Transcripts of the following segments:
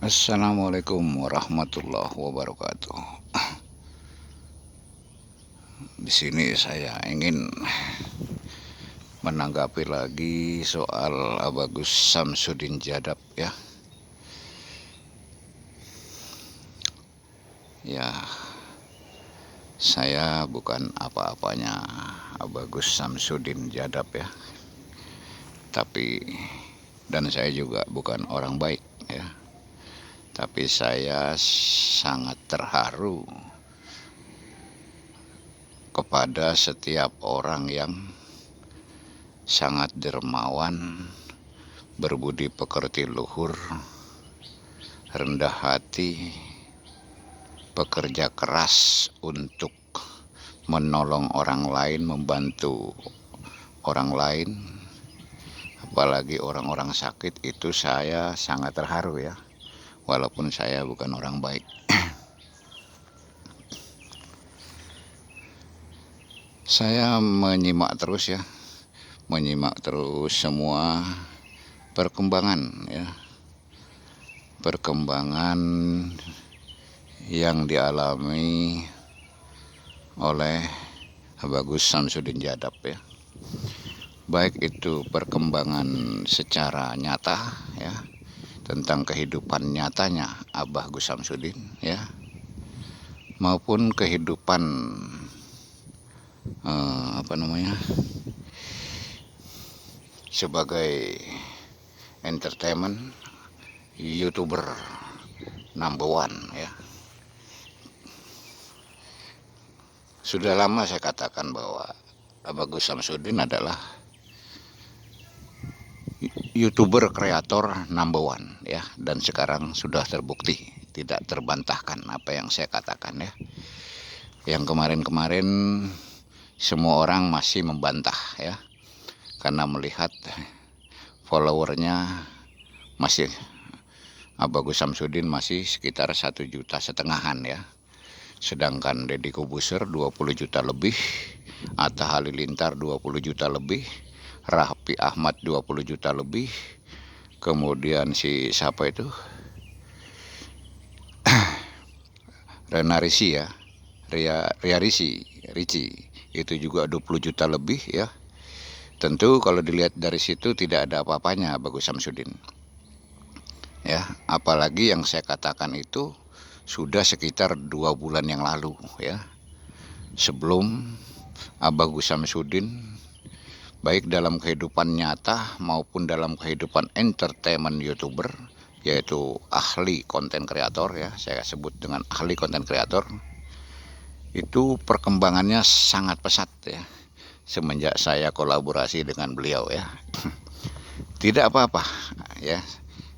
Assalamualaikum warahmatullahi wabarakatuh. Di sini saya ingin menanggapi lagi soal Abagus Samsudin Jadab ya. Ya, saya bukan apa-apanya Abagus Samsudin Jadab ya. Dan saya juga bukan orang baik ya. Tapi saya sangat terharu kepada setiap orang yang sangat dermawan, berbudi pekerti luhur, rendah hati, bekerja keras untuk menolong orang lain, membantu orang lain, apalagi orang-orang sakit. Itu saya sangat terharu ya, walaupun saya bukan orang baik. Saya menyimak terus semua perkembangan yang dialami oleh Abagus Samsudin Jadab ya. Baik itu perkembangan secara nyata ya, tentang kehidupan nyatanya Abagus Samsudin ya, maupun kehidupan sebagai entertainment YouTuber number one ya. Sudah lama saya katakan bahwa Abagus Samsudin adalah YouTuber kreator number one ya, dan sekarang sudah terbukti, tidak terbantahkan apa yang saya katakan ya. Yang kemarin-kemarin semua orang masih membantah ya, karena melihat followernya masih Abagus Samsudin masih sekitar 1,5 juta ya. Sedangkan Deddy Kobuser 20 juta lebih, Atta Halilintar 20 juta lebih, Raffi Ahmad 20 juta lebih, kemudian si siapa itu Renarisi ya, Ria Ricci itu juga 20 juta lebih ya. Tentu kalau dilihat dari situ tidak ada apa-apanya Abagus Samsudin ya, apalagi yang saya katakan itu sudah sekitar 2 bulan yang lalu ya, sebelum Abagus Samsudin baik dalam kehidupan nyata maupun dalam kehidupan entertainment YouTuber, yaitu ahli konten kreator ya, saya sebut dengan ahli konten kreator. Itu perkembangannya sangat pesat ya, semenjak saya kolaborasi dengan beliau ya. Tidak apa-apa ya,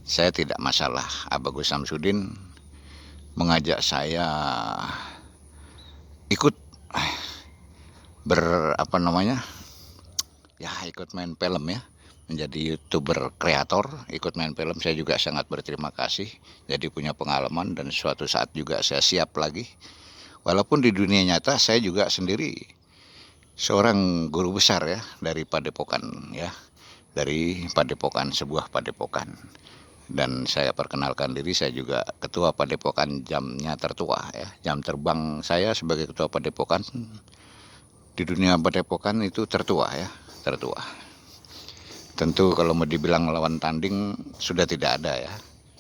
saya tidak masalah Abagus Samsudin mengajak saya ikut ikut main film ya, menjadi YouTuber kreator, ikut main film. Saya juga sangat berterima kasih, jadi punya pengalaman dan suatu saat juga saya siap lagi. Walaupun di dunia nyata saya juga sendiri seorang guru besar ya, dari Padepokan ya, dari Padepokan, sebuah Padepokan. Dan saya perkenalkan diri, saya juga ketua Padepokan jamnya tertua ya. Jam terbang saya sebagai ketua Padepokan di dunia Padepokan itu tertua ya, tertua. Tentu kalau mau dibilang lawan tanding sudah tidak ada ya.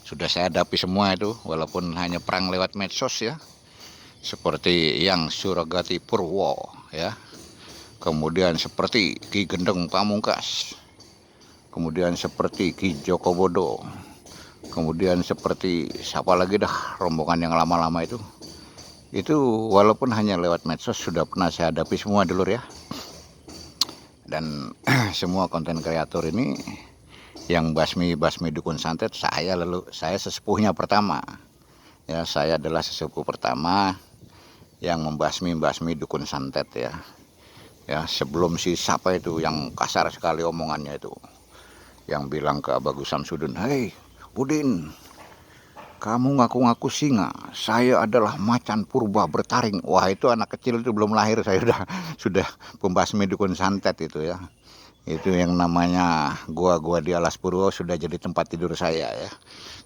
Sudah saya hadapi semua itu, walaupun hanya perang lewat medsos ya, seperti yang Suragati Purwo ya, kemudian seperti Ki Gendeng Pamungkas, kemudian seperti Ki Jokobodo, kemudian seperti siapa lagi dah rombongan yang lama-lama itu walaupun hanya lewat medsos sudah pernah saya hadapi semua dulur ya. Dan semua konten kreator ini yang basmi dukun santet, saya sesepuhnya pertama ya. Saya adalah sesepuh pertama yang membasmi dukun santet ya. Sebelum si siapa itu yang kasar sekali omongannya itu, yang bilang ke Abagus Samsudin, "Hei Udin, kamu ngaku-ngaku singa, saya adalah macan purba bertaring." Wah, itu anak kecil itu belum lahir saya sudah pembasmi dukun santet itu ya. Itu yang namanya gua-gua di Alas Purwo sudah jadi tempat tidur saya ya.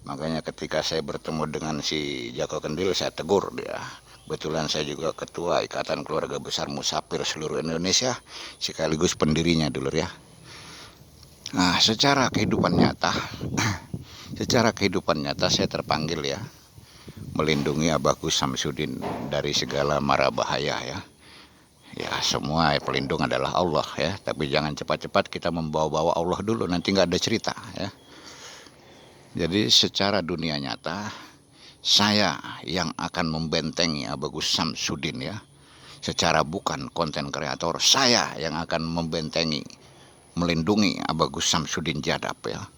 Makanya ketika saya bertemu dengan si Joko Kendil, saya tegur dia. Kebetulan saya juga ketua Ikatan Keluarga Besar Musafir seluruh Indonesia, sekaligus pendirinya dulu ya. Nah, secara kehidupan nyata saya terpanggil ya, melindungi Abah Gus Samsudin dari segala mara bahaya ya. Ya semua pelindung adalah Allah ya, tapi jangan cepat-cepat kita membawa-bawa Allah dulu, nanti nggak ada cerita ya. Jadi secara dunia nyata, saya yang akan membentengi Abah Gus Samsudin ya. Secara bukan konten kreator, saya yang akan membentengi, melindungi Abah Gus Samsudin Jadap ya.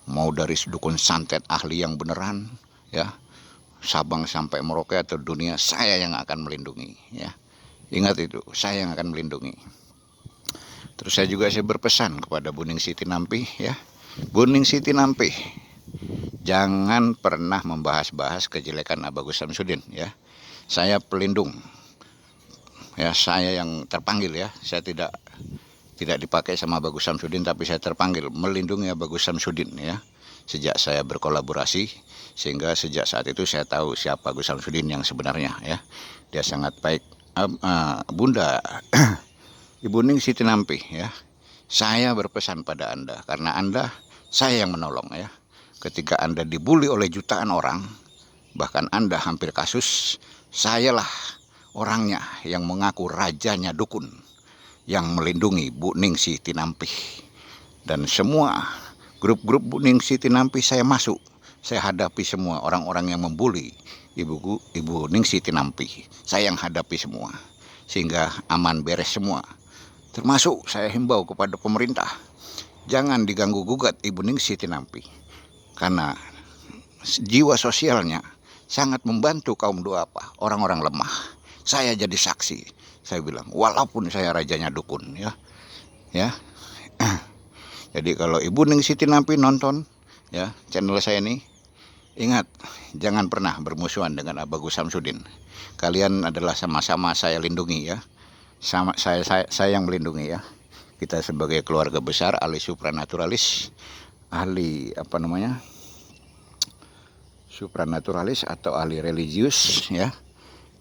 Mau dari dukun santet ahli yang beneran ya, Sabang sampai Merauke atau dunia, saya yang akan melindungi ya. Ingat itu, saya yang akan melindungi. Terus saya berpesan kepada Buning Siti Nampi ya. Buning Siti Nampi, jangan pernah membahas-bahas kejelekan Abah Gus Samsudin ya. Saya pelindung. Ya, saya yang terpanggil ya. Saya tidak dipakai sama Abah Gus Samsudin, tapi saya terpanggil melindungi Abah Gus Samsudin ya. Sejak saya berkolaborasi, sehingga sejak saat itu saya tahu siapa Gus Samsudin yang sebenarnya ya. Dia sangat baik. Bunda Ibu Ning Siti Nampi ya, saya berpesan pada Anda, karena Anda saya yang menolong ya. Ketika Anda dibully oleh jutaan orang, bahkan Anda hampir kasus, sayalah orangnya yang mengaku rajanya dukun, yang melindungi Bu Ning Siti Nampi. Dan semua grup-grup Bu Ning Siti Nampi saya masuk, saya hadapi semua orang-orang yang membuli Ibu Ning Siti Nampi. Saya yang hadapi semua, sehingga aman beres semua. Termasuk saya himbau kepada pemerintah, jangan diganggu gugat Ibu Ning Siti Nampi, karena jiwa sosialnya sangat membantu kaum duafa, orang-orang lemah. Saya jadi saksi, saya bilang walaupun saya rajanya dukun ya. Jadi kalau Ibu Ning Siti Nampi nonton ya channel saya ini, ingat, jangan pernah bermusuhan dengan Abah Gus Samsudin. Kalian adalah sama-sama saya lindungi ya. Saya yang melindungi ya. Kita sebagai keluarga besar, ahli supranaturalis, ahli supranaturalis atau ahli religius ya.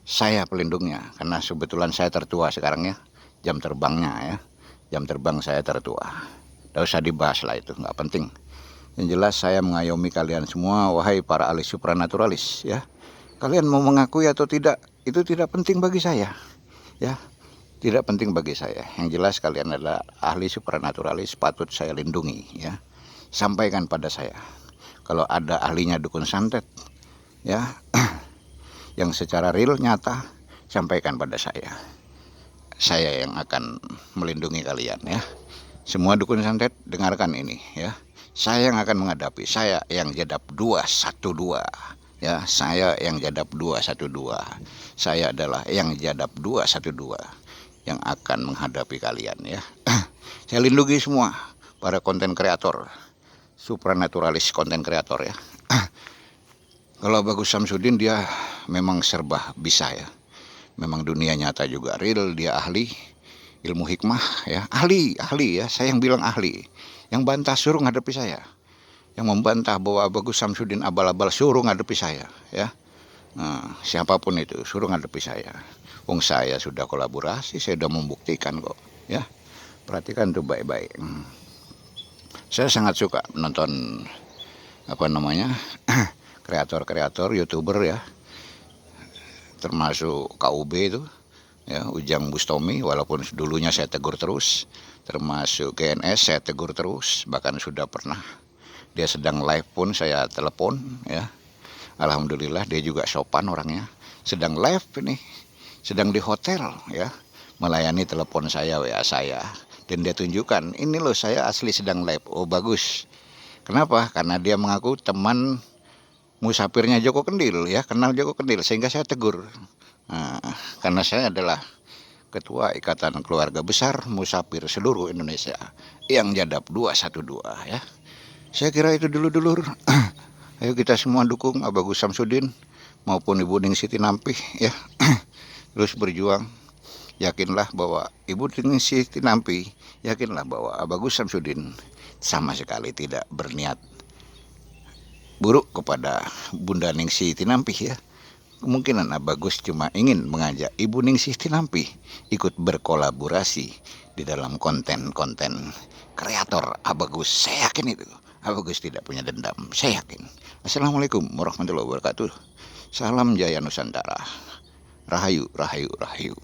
Saya pelindungnya, karena kebetulan saya tertua sekarang ya. Jam terbangnya ya. Jam terbang saya tertua. Tidak usah dibahas lah, itu nggak penting. Yang jelas saya mengayomi kalian semua, wahai para ahli supranaturalis ya. Kalian mau mengakui atau tidak, itu tidak penting bagi saya ya. Tidak penting bagi saya. Yang jelas kalian adalah ahli supranaturalis, patut saya lindungi ya. Sampaikan pada saya. Kalau ada ahlinya dukun santet ya, yang secara real nyata, sampaikan pada saya. Saya yang akan melindungi kalian ya. Semua dukun santet dengarkan ini ya. Saya yang akan menghadapi, saya yang Jadap 212 ya, saya yang Jadap 212. Saya adalah yang Jadap 212 yang akan menghadapi kalian ya. Saya lindungi semua para konten kreator, supranaturalis konten kreator ya. Kalau Abah Gus Samsudin dia memang serba bisa ya. Memang dunia nyata juga real, dia ahli ilmu hikmah ya, ahli ya, saya yang bilang ahli. Yang bantah suruh ngadepi saya, yang membantah bahwa Abah Gus Samsudin abal-abal suruh ngadepi saya ya. Nah, siapapun itu suruh ngadepi saya. Wong saya sudah kolaborasi, saya sudah membuktikan kok ya. Perhatikan tuh baik-baik. Saya sangat suka menonton kreator-kreator YouTuber ya, termasuk KUB itu ya, Ujang Bustomi, walaupun dulunya saya tegur terus. Termasuk GNS saya tegur terus, bahkan sudah pernah dia sedang live pun saya telepon ya. Alhamdulillah dia juga sopan orangnya, sedang live ini, sedang di hotel ya, melayani telepon saya, WA saya, dan dia tunjukkan, ini loh saya asli sedang live. Oh bagus. Kenapa? Karena dia mengaku teman musafirnya Joko Kendil ya, kenal Joko Kendil, sehingga saya tegur. Nah, karena saya adalah Ketua Ikatan Keluarga Besar Musafir seluruh Indonesia yang Jadap 212 ya. Saya kira itu dulu dulur. Ayo kita semua dukung Abah Gus Samsudin maupun Ibu Ning Siti Nampi ya. Terus berjuang. Yakinlah bahwa Ibu Ningsih Tinampi, yakinlah bahwa Abagus Samsudin sama sekali tidak berniat buruk kepada Bunda Ningsih Tinampi ya. Kemungkinan Abagus cuma ingin mengajak Ibu Ningsih Tinampi ikut berkolaborasi di dalam konten-konten kreator Abagus. Saya yakin itu. Abagus tidak punya dendam, saya yakin. Assalamualaikum warahmatullahi wabarakatuh. Salam Jaya Nusantara. Rahayu, rahayu, rahayu.